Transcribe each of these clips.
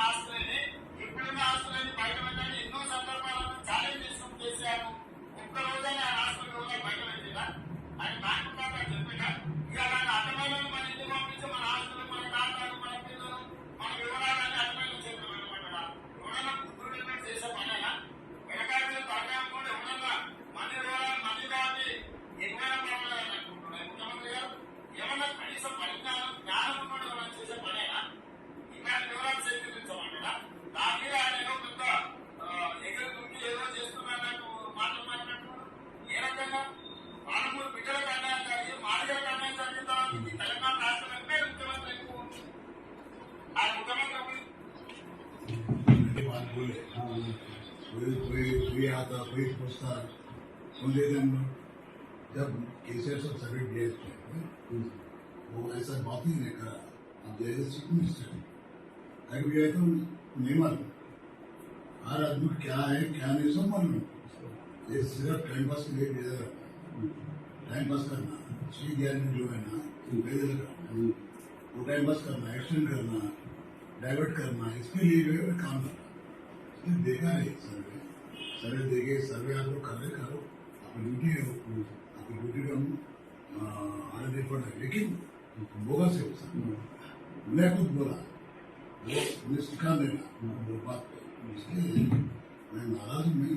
ఆస్తులని ఇప్పుడున్న ఆస్తులని బయట పెట్టాలని ఎన్నో సందర్భాలను ఛాలెంజ్ చేసుకుని చేశారు. ఒక్క రోజైనా ఆ ఆస్తుల వివరాలు బయట పెట్టినా ఆయన బ్యాంకు ఖాతా చెప్పినా ఇక అలాంటి అడ్డమైన మన ఇంటికి పంపించి మన ఆస్తులు మన ఖాతాలు మన పిల్లలు మన వివరాలన్నీ అడ్డమైన చేతులు పెట్టమంటారా? ఎవరైనా బుద్ధుడు చేసే పనేనా? వెనకాల తగ్గం కూడా ఎవరన్నా మన వివరాలు మళ్ళీ కాబట్టి ఎక్కువైనా పర్వాలని అనుకుంటున్నారు ముఖ్యమంత్రి గారు. ఏమన్నా కనీసం పరిజ్ఞానం జ్ఞానం ఉన్నోడు ఎవరైనా చేసే పనేనా? ఇలాంటి వివరాలు సేకరించమంటారా? దాని మీద ఆయన ఏదో పెద్ద ఎగురు దుక్కి ఏదో చేస్తున్నట్టు మాటలు మాట్లాడుతున్నారు. ఏ రకంగా పాలమూరు బిడ్డలకు అన్యాయం జరిగి మాదిగలకు అన్యాయం జరిగిన తర్వాత ఇది తెలంగాణ రాష్ట్రం అంటే ముఖ్యమంత్రి ఎక్కువ ఆ ముఖ్యమంత్రి कोई आता कोई पूछता सुनते थे हम लोग जब केसीआर सब सर्वे किए वो ऐसा बात ही नहीं करा। अब जैसे चीफ मिनिस्टर अगर गया तो नहीं मालूम हर आदमी क्या है क्या नहीं सब मालूम। ये सिर्फ टाइम पास के लिए भेजा रहता है। टाइम पास करना श्री ज्ञान जो है ना भेजा रहता है वो टाइम पास करना एक्शन करना डाइवर्ट करना इसके लिए जो है काम करना देखा है। सर्वे सर्वे देखे सर्वे आप लोग कर रहे करो आपकी ड्यूटी है आपकी ड्यूटी का हम आने दे पड़ रहे लेकिन बोगा से हो सकता मैं खुद बोला वो उन्हें सिखा देना वो बात इसलिए मैं नाराज नहीं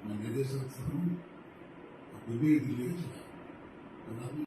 मैं निर्देशक हूँ खुद भी दिल्ली चला